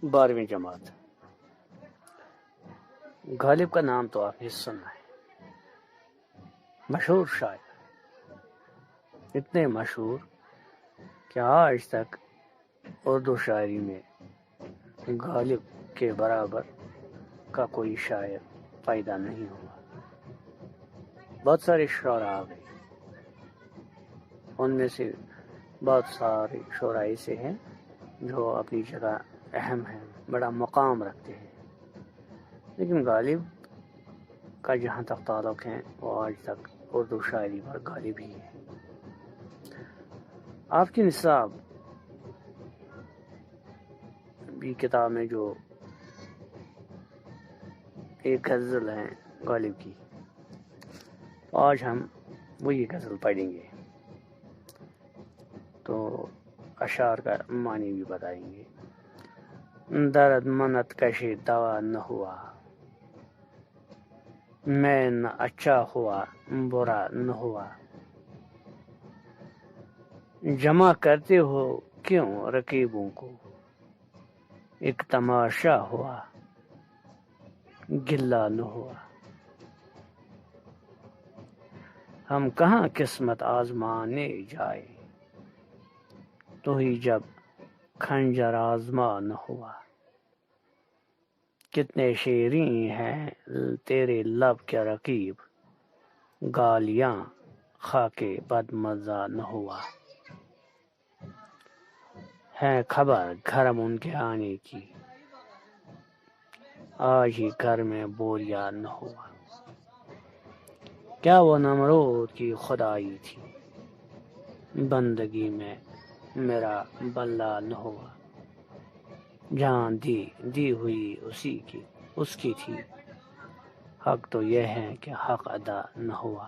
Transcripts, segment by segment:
12ویں جماعت۔ غالب کا نام تو آپ نے سنا ہے، مشہور شاعر، اتنے مشہور کہ آج تک اردو شاعری میں غالب کے برابر کا کوئی شاعر پیدا نہیں ہوا۔ بہت سارے شعراء آ گئے، ان میں سے بہت سارے شعراء ایسے ہیں جو اپنی جگہ اہم ہیں، بڑا مقام رکھتے ہیں، لیکن غالب کا جہاں تک تعلق ہے وہ آج تک اردو شاعری پر غالب ہی ہے۔ آپ کی نصاب بھی کتاب میں جو ایک غزل ہے غالب کی، تو آج ہم وہی غزل پڑھیں گے، تو اشعار کا معنی بھی بتائیں گے۔ درد منت کشے دوا نہ ہوا، میں نہ اچھا ہوا برا نہ ہوا، جمع کرتے ہو کیوں رقیبوں کو، ایک تماشا ہوا گلہ نہ ہوا، ہم کہاں قسمت آزمانے جائے، تو ہی جب خنجر آزما نہ ہوا، کتنے شیریں ہیں تیرے لب کے رقیب، گالیاں کھا کے بد مزہ نہ ہوا، ہے خبر گھرم ان کے آنے کی، آج ہی گھر میں بوریا نہ ہوا، کیا وہ نمرود کی خدائی تھی، بندگی میں میرا بلہ نہ ہوا، جان دی ہوئی اس کی تھی، حق تو یہ ہے کہ حق ادا نہ ہوا،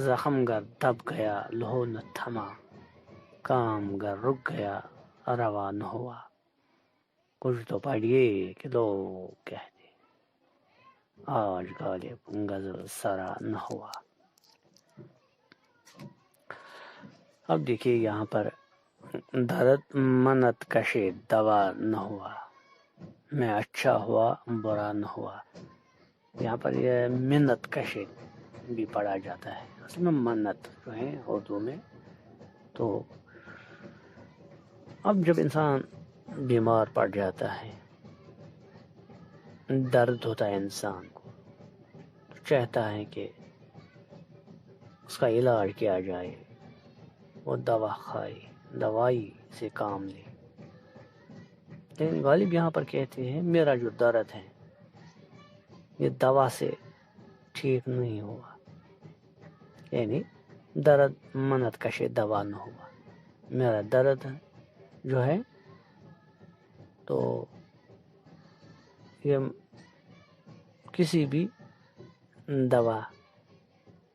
زخم گر دب گیا لہو نہ تھما، کام گر رک گیا روا نہ ہوا، کچھ تو پڑھیے کہ لوگ کہتے آج غالب غزل سرا نہ ہوا۔ اب دیکھیے یہاں پر درد منت کشے دوا نہ ہوا، میں اچھا ہوا برا نہ ہوا، یہاں پر یہ منت کشے بھی پڑھا جاتا ہے، اصل میں منت جو ہے اردو میں۔ تو اب جب انسان بیمار پڑ جاتا ہے، درد ہوتا ہے انسان کو، تو چاہتا ہے کہ اس کا علاج کیا جائے، وہ دوا کھائے، دوائی سے کام لے، لیکن غالب یہاں پر کہتے ہیں میرا جو درد ہے یہ دوا سے ٹھیک نہیں ہوا، یعنی درد منت کشے دوا نہ ہوا، میرا درد جو ہے تو یہ کسی بھی دوا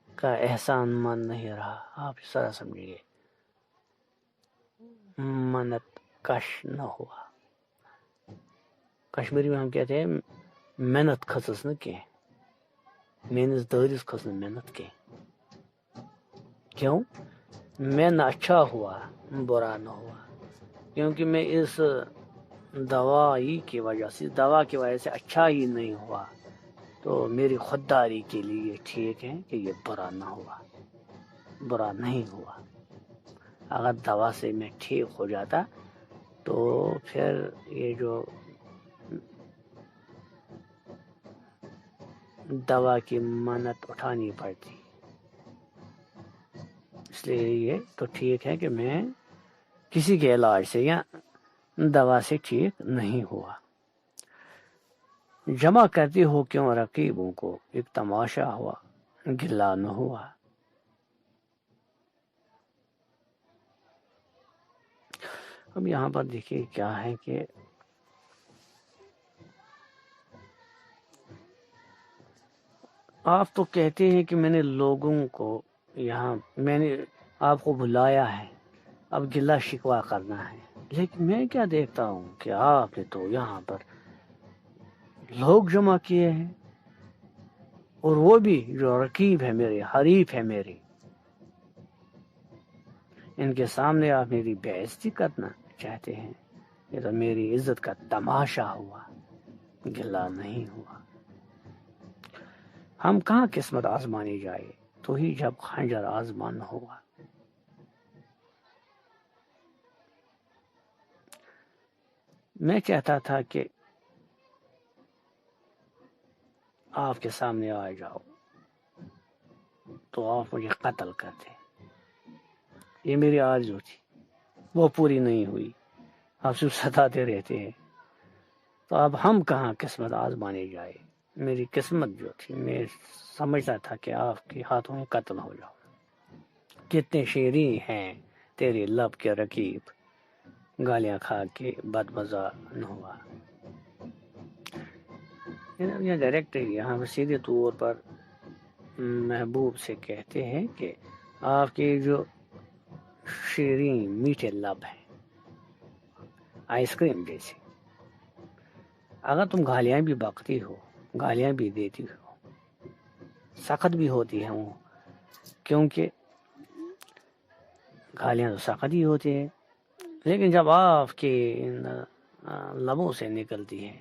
کا احسان مند نہیں رہا، آپ اس طرح سمجھیے، منت کش نہ ہوا، کشمیری میں ہم کہتے ہیں محنت کھسس نہ کی، میانس دٲدِس کھٔژ نہٕ محنت کی، کیوں؟ میں نہ اچھا ہوا برا نہ ہوا، کیونکہ میں اس دوائی کی وجہ سے اچھا ہی نہیں ہوا، تو میری خودداری کے لیے یہ ٹھیک ہے کہ یہ برا نہ ہوا، برا نہیں ہوا۔ اگر دوا سے میں ٹھیک ہو جاتا تو پھر یہ جو دوا کی منت اٹھانی پڑتی، اس لیے یہ تو ٹھیک ہے کہ میں کسی کے علاج سے یا دوا سے ٹھیک نہیں ہوا۔ جمع کرتے ہو کیوں رقیبوں کو، ایک تماشا ہوا گلہ نہ ہوا۔ اب یہاں پر دیکھیے کیا ہے کہ آپ تو کہتے ہیں کہ میں نے لوگوں کو یہاں میں نے آپ کو بلایا ہے، اب گلہ شکوہ کرنا ہے، لیکن میں کیا دیکھتا ہوں کہ آپ نے تو یہاں پر لوگ جمع کیے ہیں، اور وہ بھی جو رقیب ہے میرے، حریف ہے میری، ان کے سامنے آپ میری بے عزتی کرنا چاہتے ہیں، یہ تو میری عزت کا تماشا ہوا، گلا نہیں ہوا۔ ہم کہاں قسمت آزمانی جائے، تو ہی جب خنجر آزمان ہوا۔ میں چاہتا تھا کہ آپ کے سامنے آ جاؤ تو آپ مجھے قتل کرتے، یہ میری آرزو تھی، وہ پوری نہیں ہوئی، آپ صرف ستاتے رہتے ہیں۔ تو اب ہم کہاں قسمت آزمانے جائے، میری قسمت جو تھی، میں سمجھتا تھا کہ آپ کے ہاتھوں میں قتل ہو جاؤ۔ کتنے شیریں ہیں تیرے لب کے رکیب، گالیاں کھا کے بد مزہ نہ ہوا۔ یہ ڈائریکٹ یہاں پر سیدھے طور پر محبوب سے کہتے ہیں کہ آپ کے جو شیریں میٹھے لب ہیں آئس کریم جیسے، اگر تم گالیاں بھی بکتی ہو، گالیاں بھی دیتی ہو، سخت بھی ہوتی ہیں وہ، کیونکہ گالیاں تو سخت ہی ہوتی ہیں، لیکن جب آپ کے لبوں سے نکلتی ہیں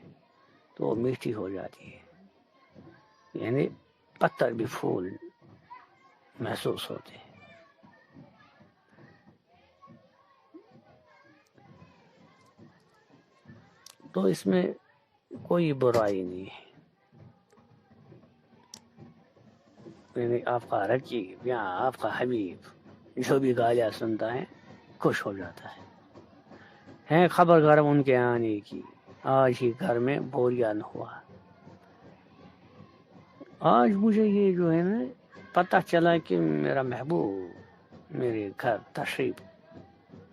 تو وہ میٹھی ہو جاتی ہے، یعنی پتھر بھی پھول محسوس ہوتے ہیں۔ تو اس میں کوئی برائی نہیں ہے، یعنی آپ کا رقیب یا آپ کا حبیب جو بھی گالیاں سنتا ہے خوش ہو جاتا ہے خبر گرم ان کے آنے کی، آج ہی گھر میں بوریا نہ ہوا۔ آج مجھے یہ جو ہے نا پتہ چلا کہ میرا محبوب میرے گھر تشریف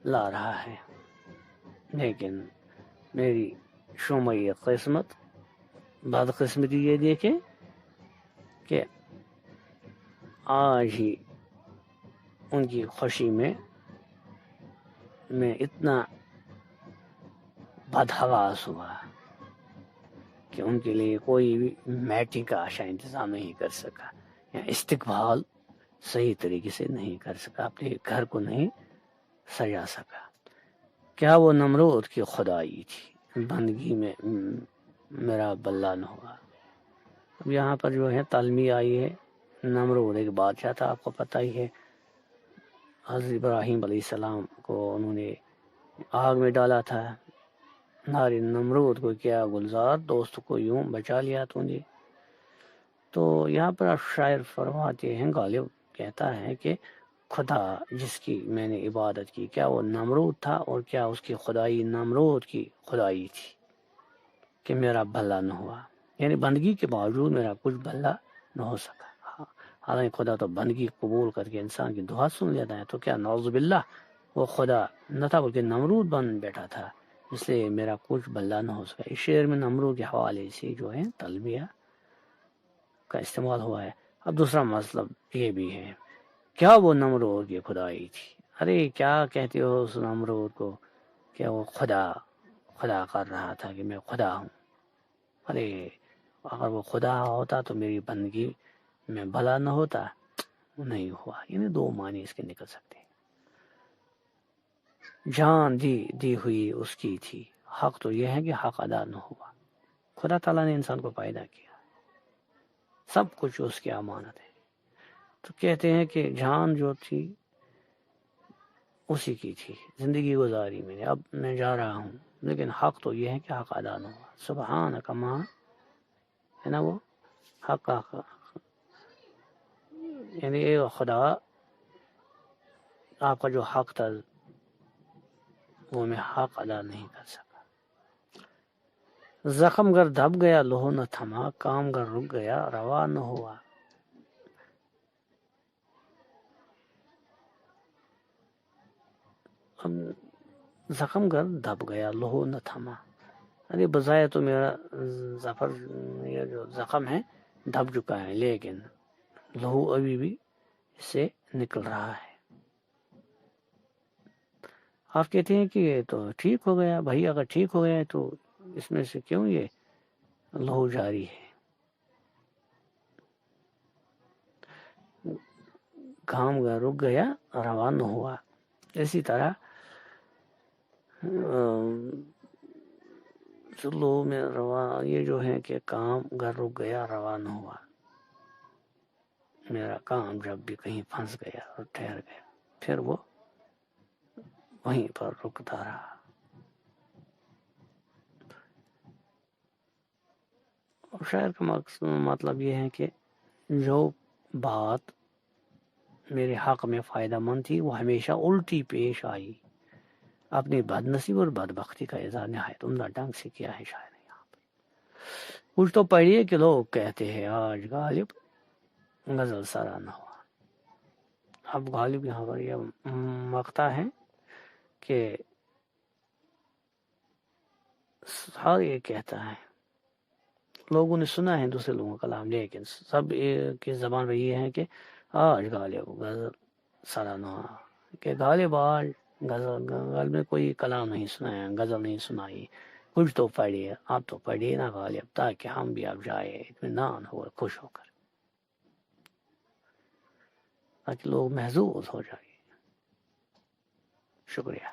لا رہا ہے، لیکن میری شومی قسمت، بدقسمتی یہ دیکھے کہ آج ہی ان کی خوشی میں اتنا بدحواس ہوا کہ ان کے لیے کوئی بھی میٹنگ کا آشا انتظام نہیں کر سکا، یا استقبال صحیح طریقے سے نہیں کر سکا، اپنے گھر کو نہیں سجا سکا۔ کیا وہ نمرود کی خدائی تھی، بندگی میں میرا بلہ نہ ہوا۔ اب یہاں پر جو ہے تعلیمی آئی ہے، نمرود ایک بادشاہ تھا، آپ کو پتہ ہی ہے، حضرت ابراہیم علیہ السلام کو انہوں نے آگ میں ڈالا تھا، ناری نمرود کو کیا گلزار، دوست کو یوں بچا لیا تو نے۔ تو یہاں پر شاعر فرماتے ہیں، غالب کہتا ہے کہ خدا جس کی میں نے عبادت کی، کیا وہ نمرود تھا، اور کیا اس کی خدائی نمرود کی خدائی تھی کہ میرا بھلا نہ ہوا، یعنی بندگی کے باوجود میرا کچھ بھلا نہ ہو سکا۔ حالانکہ خدا تو بندگی قبول کر کے انسان کی دعا سن لیتا ہے، تو کیا نعوذ باللہ وہ خدا نہ تھا بلکہ نمرود بن بیٹھا تھا، اس لیے میرا کچھ بھلا نہ ہو سکا۔ اس شعر میں نمرود کے حوالے سے جو ہے تلبیہ کا استعمال ہوا ہے۔ اب دوسرا مطلب یہ بھی ہے، کیا وہ نمرود کی خدائی تھی؟ ارے کیا کہتے ہو اس نمرود کو کہ وہ خدا کر رہا تھا کہ میں خدا ہوں؟ ارے اگر وہ خدا ہوتا تو میری بندگی میں بھلا نہ ہوتا، نہیں ہوا۔ یعنی دو معنی اس کے نکل سکتے ہیں۔ جان دی ہوئی اس کی تھی، حق تو یہ ہے کہ حق ادا نہ ہوا۔ خدا تعالیٰ نے انسان کو پیدا کیا، سب کچھ اس کی امانت ہے، تو کہتے ہیں کہ جان جو تھی اسی کی تھی، زندگی گزاری میں نے، اب میں جا رہا ہوں، لیکن حق تو یہ ہے کہ حق ادا نہ ہوا۔ سبحانک ما ہے نا وہ حق یعنی اے خدا آپ کا جو حق تھا وہ میں حق ادا نہیں کر سکا۔ زخم گر دب گیا لہو نہ تھما، کام گر رک گیا روا نہ ہوا۔ زخم گر دب گیا لہو نہ تھما، ارے بظاہر تو میرا یہ جو زخم ہے دب چکا ہے، لیکن لہو ابھی بھی اس سے نکل رہا ہے۔ آپ کہتے ہیں کہ یہ تو ٹھیک ہو گیا، بھائی اگر ٹھیک ہو گیا ہے تو اس میں سے کیوں یہ لہو جاری ہے؟ گھام رک گیا روا نہ ہوا۔ اسی طرح چلو میں روا یہ جو ہے کہ کام گھر رک گیا، روانہ ہوا، میرا کام جب بھی کہیں پھنس گیا اور ٹھہر گیا پھر وہ وہیں پر رکتا رہا۔ اور شاعر کا مطلب یہ ہے کہ جو بات میرے حق میں فائدہ مند تھی وہ ہمیشہ الٹی پیش آئی۔ اپنی بد نصیب اور بدبختی کا اظہار نہایت عمدہ ڈھنگ سے کیا ہے شاعر نے یہاں پر۔ کچھ تو پڑھیے کہ لوگ کہتے ہیں آج غالب غزل سرانہ ہوا۔ اب غالب یہاں پر یہ مقطع ہے کہ ہر یہ کہتا ہے، لوگوں نے سنا ہے دوسرے لوگوں کا کلام، لیکن سب کی زبان میں یہ ہے کہ آج غالب غزل سرانہ ہوا، کہ غالب آج غالب نے کوئی کلام نہیں سنایا، غزل نہیں سنائی، کچھ تو پڑھیے، آپ تو پڑھیے نا غالب، تاکہ ہم بھی اب جائے اطمینان ہو خوش ہو کر، تاکہ لوگ محظوظ ہو جائے۔ شکریہ۔